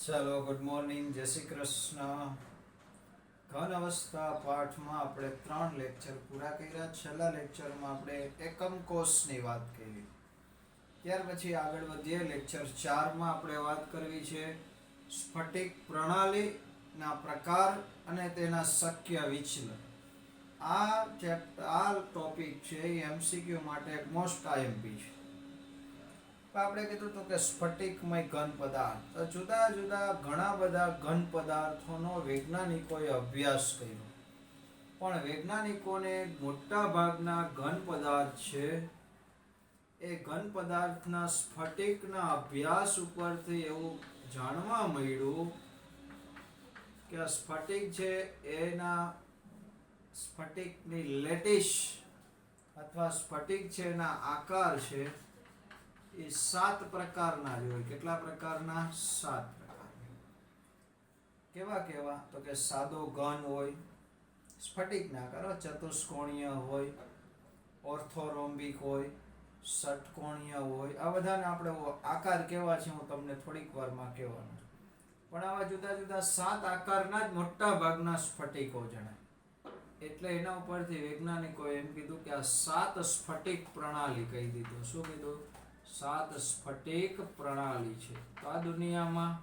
ચલો good morning, જય શ્રી કૃષ્ણ. ઘન અવસ્થા પાઠમાં આપણે 3 લેક્ચર પૂરા કર્યા. છેલ્લા લેક્ચરમાં આપણે એકમ કોષની વાત કરી. ત્યાર પછી આગળ વધીએ. લેક્ચર 4માં આપણે વાત કરવી છે સ્ફટિક પ્રણાલીના પ્રકાર અને તેના શક્ય વિચલન. આ ટોપિક છે એ એમસીક્યુ માટે એક મોસ્ટ આઈએમપી છે. આપણે કીધું હતું કે સ્ફટિકમય ઘન પદાર્થ, તો જુદા જુદા ઘણા બધા ઘન પદાર્થોનો વૈજ્ઞાનિકોએ અભ્યાસ કર્યો, પણ વૈજ્ઞાનિકોને મોટા ભાગના ઘન પદાર્થ છે એ ઘન પદાર્થના સ્ફટિકના અભ્યાસ ઉપરથી એવું જાણવા મળ્યું કે આ સ્ફટિક છે એના સ્ફટિકની લેટિસ અથવા સ્ફટિક છે એના આકાર છે એ 7 પ્રકારના જ હોય. કેટલા પ્રકારના? 7 પ્રકારના. કેવા કેવા? તો કે સાદો ઘન હોય, સ્ફટિકના આકાર ચતુષ્કોણીય હોય, ઓર્થોરોમ્બિક હોય, ષટકોણીય હોય. આ બધાને આપણે આકાર કેવા છે હું તમને થોડીક વારમાં કહેવાનું છું. પણ આવા જુદા જુદા 7 આકારના જ મોટા ભાગના સ્ફટિકો જણાય. એટલે એના ઉપરથી વૈજ્ઞાનિકોએ એમ કીધું કે આ 7 સ્ફટિક પ્રણાલી કહી દીધું. શું કીધું? 7 સ્ફટિક પ્રણાલી છે. તો આ દુનિયામાં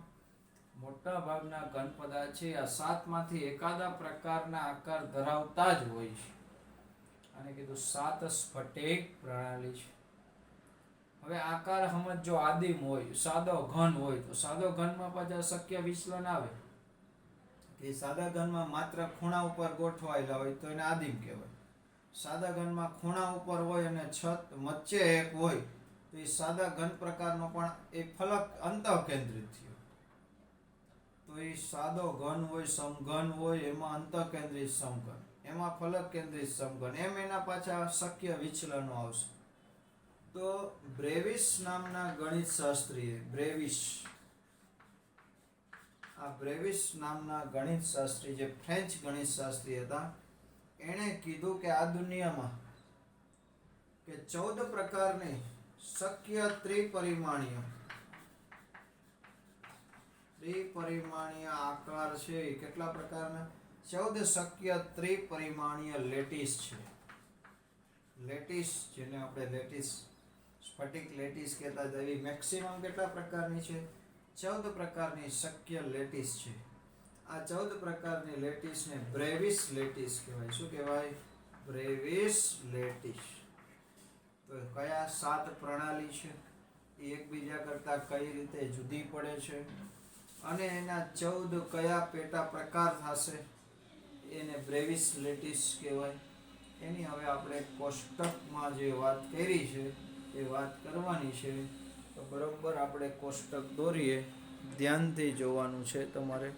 મોટા ભાગના ઘન પદાર્થ છે આ 7 માંથી એકાદા પ્રકારના આકાર ધરાવતા જ હોય છે. આને કીધું 7 સ્ફટિક પ્રણાલી છે. હવે આકાર સમજો આદિમ હોય, સાદો ઘન હોય, તો સાદો ઘનમાં પાછા શક્ય વિચલન આવે કે સાદા ઘનમાં માત્ર ખૂણા ઉપર ગોઠવાયેલા હોય તો એને આદિમ કહેવાય. સાદા ઘનમાં ખૂણા ઉપર હોય અને છત વચ્ચે એક હોય તો એ સાદા ઘન પ્રકારનો પણ એ ફલક અંતઃકેન્દ્રિત થયો. તો એ સાદો ઘન હોય, સમઘન હોય, એમાં અંતઃકેન્દ્રિત સમઘન, એમાં ફલક કેન્દ્રિત સમઘન, એમ એના પાછા શક્ય વિચલનો આવશે. તો બ્રેવિસ નામના ગણિત શાસ્ત્રીએ બ્રેવિસ નામના ગણિત શાસ્ત્રી, જે ફ્રેન્ચ ગણિત શાસ્ત્રી હતા, એણે કીધું કે આ દુનિયામાં કે 14 પ્રકારની શક્ય ત્રિપરિમાણીય આકાર છે. કેટલા પ્રકારના? 14 શક્ય ત્રિપરિમાણીય લેટિસ છે. લેટિસ, જેને આપણે લેટિસ સ્ફટિક લેટિસ કહેતા હતા, એવી મેક્સિમમ કેટલા પ્રકારની છે? 14 પ્રકારની શક્ય લેટિસ છે. આ 14 પ્રકારની લેટિસને બ્રેવિસ લેટિસ કહેવાય. શું કહેવાય? Bravais lattice. તો કયા 7 પ્રણાલી છે એ એકબીજા કરતા કઈ રીતે જુદી પડે છે અને એના 14 કયા પેટા પ્રકાર થશે એને બ્રેવિસ લેટિસ કહેવાય. એની હવે આપણે કોષ્ટકમાં જે વાત કરી છે એ વાત કરવાની છે. તો બરોબર આપણે કોષ્ટક દોરીએ, ધ્યાનથી જોવાનું છે તમારે.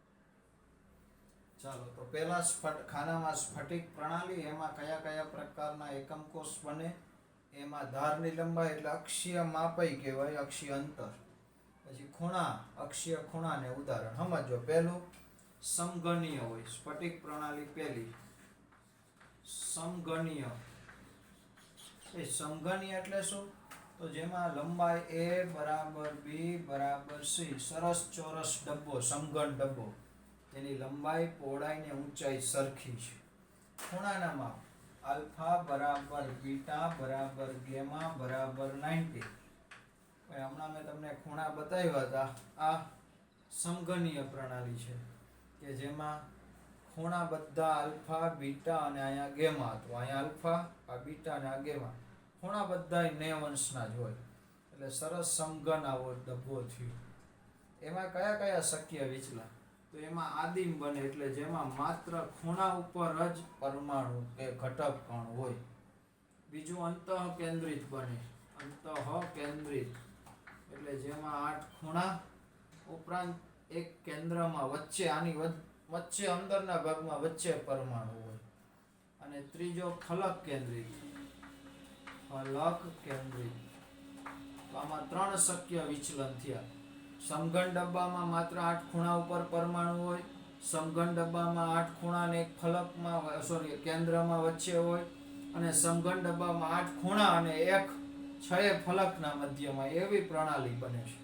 ચાલો, તો પહેલા ખાનામાં સ્ફટિક પ્રણાલી, એમાં કયા કયા પ્રકારના એકમ કોષ બને, એમાં ધારની લંબાઈ એટલે અક્ષીય માપય કહેવાય, અક્ષીય અંતર. પછી ખૂણા, અક્ષીય ખૂણાને ઉદાહરણ સમજો. પહેલું સમઘનીય હોય, સ્ફટિક પ્રણાલી પહેલી સમઘનીય. એ સમઘનીય એટલે શું? તો જેમાં લંબાઈ a બરાબર b બરાબર c, સરસ ચોરસ ડબ્બો, સમઘન ડબ્બો, તેની લંબાઈ, પહોળાઈ ને ઊંચાઈ સરખી છે. ખૂણાના માપ આલ્ફા બરાબર બીટા બરાબર ગેમા બરાબર 90. હમણાં મેં તમને ખૂણા બતાવ્યા હતા. આ સમઘનીય પ્રણાલી છે કે જેમાં ખૂણા બધા આલ્ફા, બીટા અને અહીંયા ગેમા હતો. અહીંયા આલ્ફા, આ બીટા અને આ ગેમા, ખૂણા બધા 90 અંશના જ હોય. એટલે સરસ સમઘન આવો ડબ્બો થયો. એમાં કયા કયા શક્ય વિચલન? તો એમાં આદિમ બને, એટલે જેમાં માત્ર ખૂણા ઉપર જ પરમાણુ કે ઘટક કણ હોય. બીજું અંતઃકેન્દ્રિત બને, અંતઃકેન્દ્રિત એટલે જેમાં 8 ખૂણા ઉપરાંત એક કેન્દ્રમાં વચ્ચે, આની વચ્ચે અંદરના ભાગમાં વચ્ચે પરમાણુ હોય. અને ત્રીજો ફલક કેન્દ્રિત. તો આમાં 3 શક્ય વિચલન થયા. સમઘન ડબ્બામાં માત્ર 8 ખૂણા ઉપર પરમાણુ હોય, સમઘન ડબ્બામાં 8 ખૂણા ને એક ફલકમાં કેન્દ્રમાં વચ્ચે હોય, અને સમઘન ડબ્બામાં 8 ખૂણા અને એક 6 ફલકના મધ્યમાં, એવી પ્રણાલી બને છે.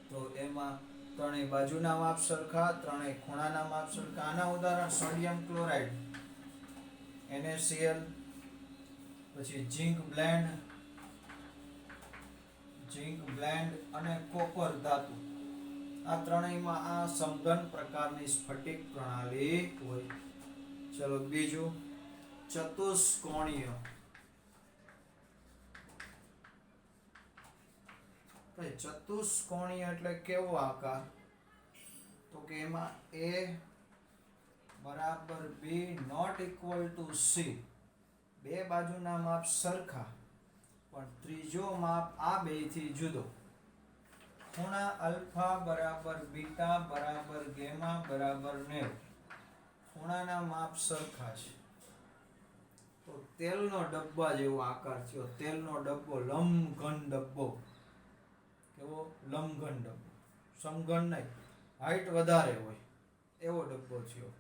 તો એમાં ત્રણેય બાજુના માપ સરખા, ત્રણેય ખૂણાના માપ સરખા. આના ઉદાહરણ સોડિયમ ક્લોરાઇડ NaCl, પછી ઝીંક બ્લેન્ડ અને કોપર ધાતુ. આ ત્રણેયમાં આ સમઘન પ્રકારની સ્ફટિક પ્રણાલી હોય. ચલો બીજું, ચતુષ્કોણીય. ચતુષ્કોણીય એટલે કેવો આકાર? તો કે એમાં A બરાબર B not equal to C. બે બાજુના માપ સરખા પણ ત્રીજો માપ આ બેથી જુદો. ખૂણા અલ્ફા બરાબર બીટા બરાબર ગેમા બરાબર 90. ખૂણાના માપ સરખા છે. તો તેલનો ડબ્બા જેવો આકાર થયો. તેલનો ડબ્બો, લંબઘન ડબ્બો. કેવો? લંબઘન ડબ્બો. સમઘન નહીં, હાઈટ વધારે હોય એવો ડબ્બો થયો.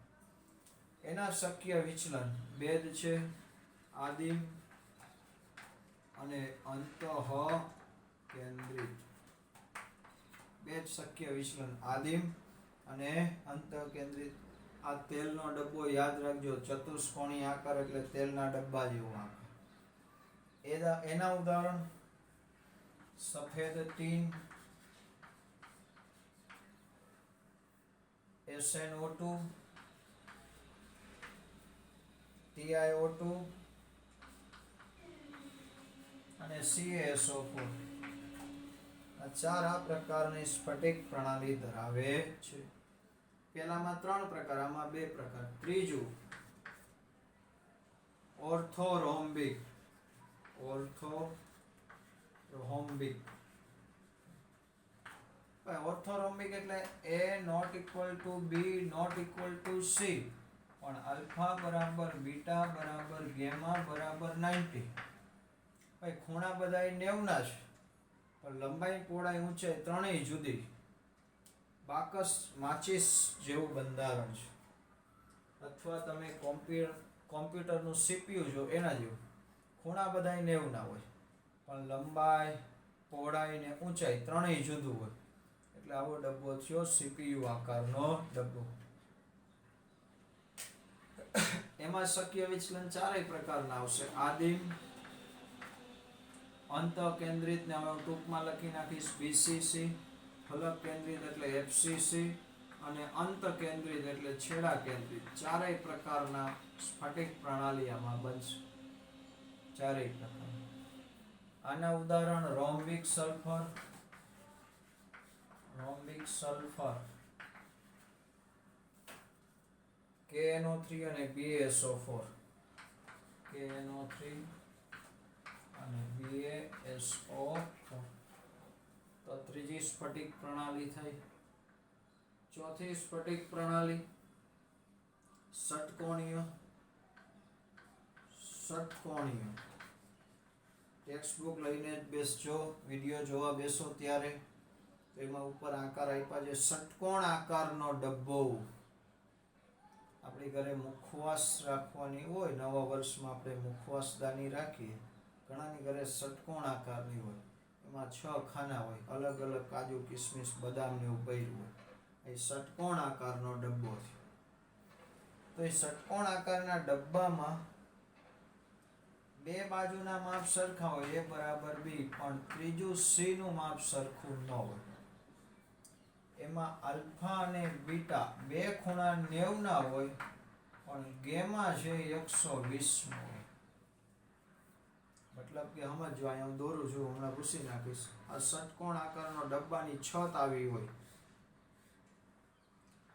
એના શક્ય વિચલન ભેદ છે આદિમ અને અંતઃ કેન્દ્રિત. બે જ શક્ય વિચલન, આદિમ અને અંતઃ કેન્દ્રિત. આ તેલનો ડબ્બો યાદ રાખજો. ચતુષ્કોણીય આકાર એટલે તેલના ડબ્બા જેવો આકાર. એના ઉદાહરણ સફેદ ટીન, SnO2, TiO2 અને CaSO4. આ ચાર આ પ્રકારની સ્ફટિક પ્રણાલી ધરાવે છે. પેલામાં 3 પ્રકાર, આમાં 2 પ્રકાર. ત્રીજું, ઓર્થોરોમ્બિક. ઓર્થોરોમ્બિક એટલે A not equal to B not equal to C, પણ આલ્ફા બરાબર બીટા બરાબર ગેમા બરાબર 90. ભાઈ ખૂણા બધાય 90 ના છે, પણ લંબાઈ પહોળાઈ ઊંચાઈ ત્રણેય જુદી. બાકસ માચિસ જેવું બંધારણ છે, અથવા તમે કોમ્પ્યુટરનું CPU જો એના જેવું. ખૂણા બધાય 90 ના હોય, પણ લંબાઈ પહોળાઈ ને ઊંચાઈ ત્રણેય જુદું હોય. એટલે આવો ડબ્બો થયો CPU આકારનો ડબ્બો. એમાં શક્ય વિચલન ચારેય પ્રકારના આવશે. આદિમ, અંતઃ કેન્દ્રિત ને હવે ટૂંકમાં લખી નાખીશ BCC, ફલક કેન્દ્રિત એટલે FCC અને અંત કેન્દ્રિત એટલે છેડા કેન્દ્રિત. ચારેય પ્રકારના સ્ફટિક પ્રણાલી આમાં બનશે. ચારેય પ્રકાર. આના ઉદાહરણ રોમ્બિક સલ્ફર, KNO3 અને BaSO4. KNO3 અને BaSO4. તો ત્રીજી સ્ફટિક પ્રણાલી થઈ. ચોથી સ્ફટિક પ્રણાલી ષટકોણીય. ટેક્સ્ટ બુક લઈને જ બેસજો. વિડીયો જોવા બેસો ત્યારે તો એમાં ઉપર આકાર આપ્યા છે. ષટકોણ આકારનો ડબ્બો. આપણી ઘરે મુખવાસ રાખવાની હોય, નવા વર્ષમાં આપણે મુખવાસદાની રાખીએ. ઘણાની ઘરે ષટકોણ આકારની હોય, એમાં 6 ખાના હોય, અલગ અલગ કાજુ કિસમિસ બદામ ને એવું ભર્યું હોય. એ ષટકોણ આકારનો ડબ્બો છે. તો એ ષટકોણ આકારના ડબ્બામાં બે બાજુના માપ સરખા હોય, A બરાબર B, પણ ત્રીજું C નું માપ સરખું ન હોય. એમાં આલ્ફા અને બીટા બે ખૂણા 90 ના હોય, પણ ગેમા છે 120 નો હોય. મતલબ કે સમજો, અહીંયા હું દોરું છું, હમણાં ભૂસી નાખીશ. આ ષટકોણ આકારનો ડબ્બાની છત આવી હોય,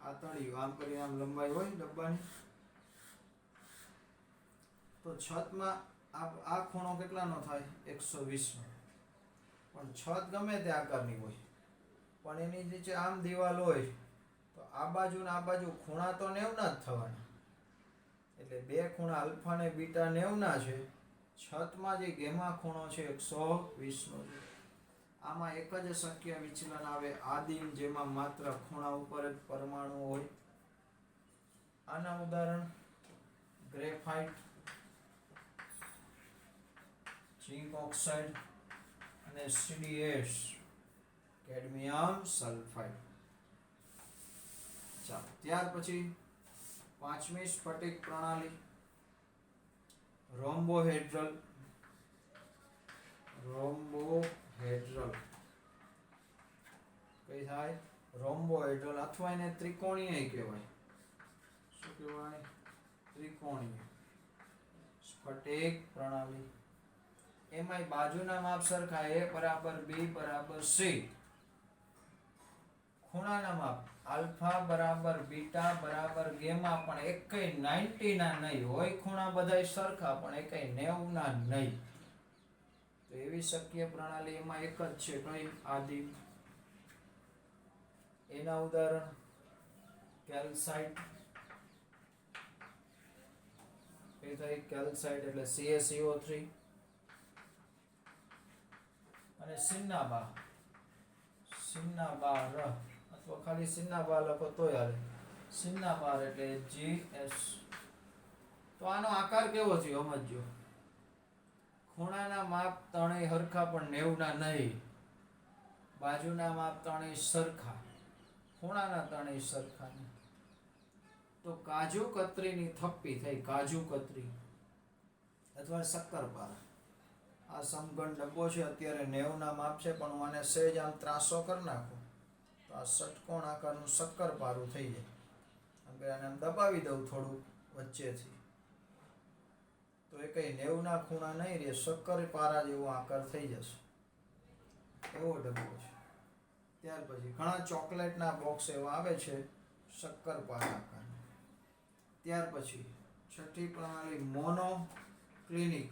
આ તળિયું આમ કરીને આમ લંબાઈ હોય ડબ્બાની. તો છતમાં આ ખૂણો કેટલાનો થાય? 120 નો. પણ છત ગમે તે આકારની હોય, પણ એની નીચે આમ દિવાલ હોય, તો આ બાજુ ને આ બાજુ ખૂણા તો 90 ના જ થવાના. એટલે બે ખૂણા આલ્ફા ને બીટા 90 ના છે. છતમાં જે ગેમા ખૂણો છે 120 નો છે. આમાં એક જ શક્ય વિચલન આવે, આદિમ, જેમાં માત્ર ખૂણા ઉપર જ પરમાણુ હોય. આના ઉદાહરણ ગ્રેફાઇટ, ઝિંક ઓક્સાઇડ અને CdS, કેડમિયમ સલ્ફાઇડ. ચાલો ત્યાર પછી પાંચમી સ્ફટિક પ્રણાલી રોમ્બોહેડ્રલ કઈ થાય રોમ્બોહેડ્રલ અથવા એને ત્રિકોણીય કહેવાય. શું કહેવાય? ત્રિકોણીય સ્ફટિક પ્રણાલી. એમાંય બાજુના માપ સરખા a બરાબર b બરાબર c. ખૂણાના માપ આલ્ફા બરાબર બીટા બરાબર ગેમા પણ એકય 90 ના નહીં હોય. ખૂણા બધાય સરખા પણ એકય 90 ના નહીં. તો એવી શક્ય પ્રણાલી એમાં એક જ છે કઈ? આદિમ. એના ઉદાહરણ કેલ્સાઇટ. એ થઈ કેલ્સાઇટ એટલે CaCO3 અને સિન્નાબાર અથવા ખાલી સિન્નાબાર લખો તોય હાલે. સિન્નાબાર એટલે GS. તો આનો આકાર કેવો થયો સમજો. ખૂણાના માપ ત્રણેય હરખા પણ 90 ના નહીં. બાજુના માપ ત્રણેય સરખા, ખૂણાના ત્રણેય સરખા નહીં. તો કાજુ કતરીની થપ્પી થઈ કાજુ કતરી અથવા શક્કરપારા. આ સમઘન ડબ્બો છે, અત્યારે 90 ના માપ છે, પણ હું આને સહેજ આમ ત્રાસો કરી નાખું તો આ ષટકોણ આકારનું શક્કરપારું થઈ જાય. આમ કે આને આમ દબાવી દઉં થોડું વચ્ચેથી તો એ કઈ 90 ના ખૂણા નહીં રહે, શક્કરપારા જેવો આકાર થઈ જશે. એવો ડબ્બો છે. ત્યાર પછી ઘણા ચોકલેટના બોક્સ એવા આવે છે શક્કરપારા આકારના. ત્યાર પછી છઠ્ઠી પ્રણાલી મોનોક્લિનિક.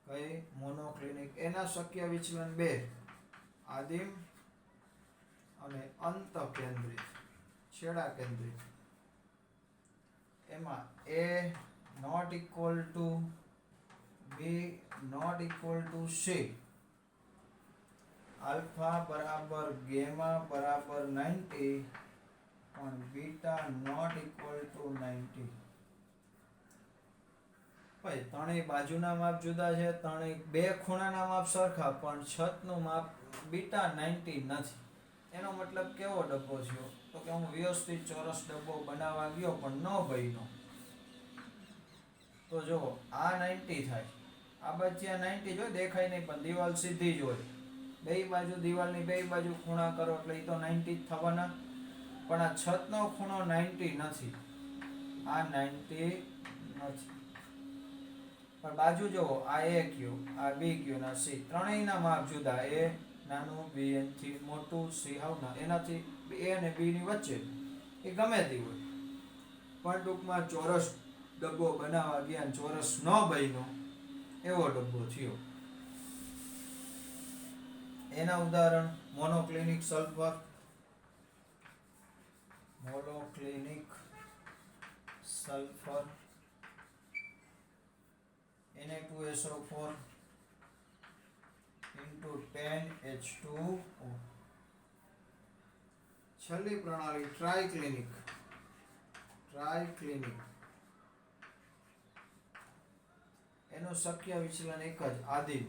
કઈ? મોનોક્લિનિક. એના શક્ય વિચલન બે, આદિમ અને અંત કેન્દ્રિત, છેડા કેન્દ્રિત. એમાં a not equal to b not equal to c, alpha બરાબર ગેમા બરાબર 90 પણ બીટા not equal to 90. ભાઈ ત્રણેય બાજુના માપ જુદા છે, ત્રણેય બે ખૂણાના માપ સરખા પણ છતનું માપ બીટા 90 નથી. એનો મતલબ કેવો ડબ્બો થયો? તો કે હું વ્યવસ્થિત ચોરસ ડબ્બો બનાવવા ગયો પણ ન બન્યો. તો જો આ 90 થાય, આ બચ્યા 90 જો દેખાય નહીં પણ દિવાલ સીધી જ હોય. બે બાજુ દિવાલની બે બાજુ ખૂણા કરો એટલે એ તો 90 જ થવાના. પણ આ છતનો ખૂણો 90 નથી, આ 90 નથી. પણ બાજુ જુઓ, આ a કયો, આ b કયો ના c, ત્રણેયના માપ જુદા. a નાનું, b એનાથી મોટું, c હાવના. એનાથી a અને b ની વચ્ચે એ ગમે તે હોય પણ ટૂંકમાં ચોરસ ડબ્બો બનાવવા ગયા ચોરસ ન બન્યો એવો ડબ્બો થયો. એના ઉદાહરણ મોનોક્લિનિક સલ્ફર, Na2SO4 into 10H2O. છેલ્લી પ્રણાલી ટ્રાઇક્લિનિક. એનું શક્ય વિચલન એક જ, આદિમ.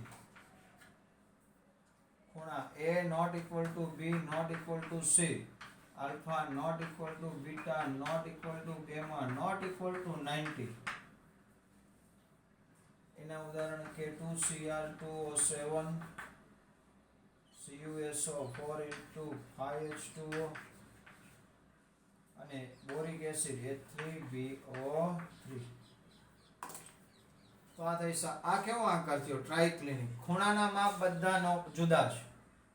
ખૂણા a not equal to b not equal to c, alpha not equal to beta not equal to gamma not equal to 90. એના ઉદાહરણ K2Cr2O7 CuSO4 into 5H2O અને બોરિક એસિડ A3BO3. તો આ થઈ આ કેવો આકાર થયો? ટ્રાઇક્લિનિક. ખૂણાના માપ બધાનો જુદા છે,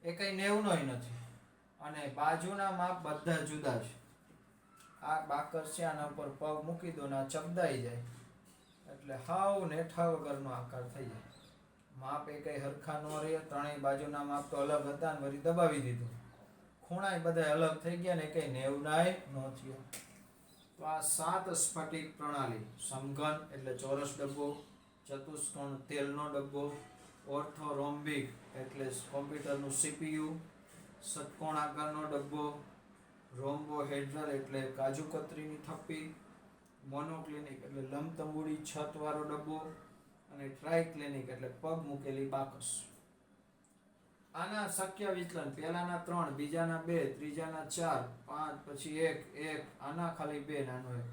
એ કઈ 90 નોય નથી, અને બાજુના માપ બધા જુદા છે. આ બાકસ છે, આના ઉપર પગ મૂકી દો ને આ ચબદાઈ જાય એટલે હાવ નેઠા વગરનો આકાર થઈ જાય. માપ એ કઈ હરખા ન રહે, ત્રણેય બાજુના માપ તો અલગ હતા ને વળી દબાવી દીધું. ખૂણા બધા અલગ થઈ ગયા ને કઈ 90 નાય ન થયો. તો આ 7 સ્ફટિક પ્રણાલી, સમઘન એટલે ચોરસ ડબ્બો, ચતુષ્કોણ તેલનો ડબ્બો, ઓર્થોરોમ્બિક એટલે કોમ્પ્યુટરનું CPU, ષટકોણ આકારનો ડબ્બો, રોમ્બોહેડ્રલ એટલે કાજુ કતરીની થપ્પી, મોનોક્લિનિક એટલે લંબતંબુડી છતવાળો ડબ્બો, અને ટ્રાઇક્લિનિક એટલે પગ મૂકેલી બાકસ. આના શક્ય વિચલન પહેલાના 3, બીજાના 2, ત્રીજાના 4, 5, પછી 1, 1, આના ખાલી 2, નાનો 1.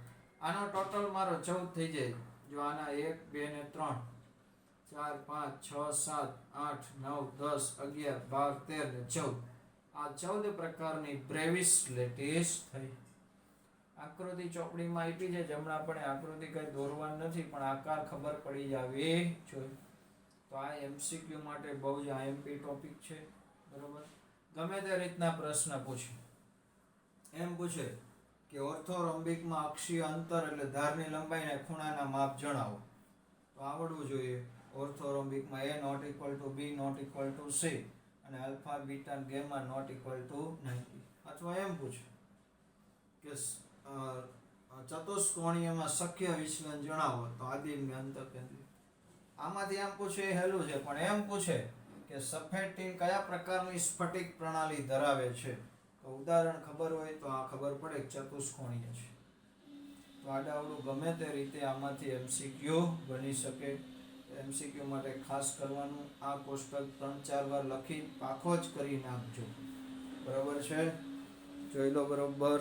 આનો ટોટલ મારો 14 થઈ જાય. જો આના 1, 2 ને 3, 4, 5, 6, 7, 8, 9, 10, 11, 12, 13 ને 14. આ 14 પ્રકારની બ્રેવિસ લેટિસ થઈ. આકૃતિ ચોપડીમાં આપી છે, જમણા પણ આકૃતિ કઈ દોરવાની નથી, પણ આકાર ખબર પડી જાવી જોઈએ. તો આ એમસીક્યુ માટે બહુ જ આઈએમપી ટોપિક છે. બરોબર, ગમે તે રીતના પ્રશ્ન પૂછે, એમ પૂછે કે ઓર્થોરોમ્બિકમાં અક્ષીય અંતર એટલે ધારની લંબાઈ અને ખૂણાના માપ જણાવો. તો આવડવું જોઈએ. ઓર્થોરોમ્બિકમાં a not equal to b not equal to c અને alpha beta gamma not equal to 90. અથવા એમ પૂછે કે ચતુષ્કોણીયમાં શક્ય વિચલન જણાવો. તો આદિમ્ય અંતરકેન્દ્રી. આમાંથી એમ પૂછે એ હેલું છે, પણ એમ પૂછે કે સફેદ ટીન કયા પ્રકારની સ્ફટિક પ્રણાલી ધરાવે છે. તો ઉદાહરણ ખબર હોય તો આ ખબર પડે કે ચતુષ્કોણીય છે. તો આડાઅવળું ગમે તે રીતે આમાંથી એમસીક્યુ બની શકે. એમસીક્યુ માટે ખાસ કરવાનું, આ કોષ્ટક 3-4 વાર લખી પાખો જ કરી નાખજો. બરાબર છે, જોઈ લો બરોબર.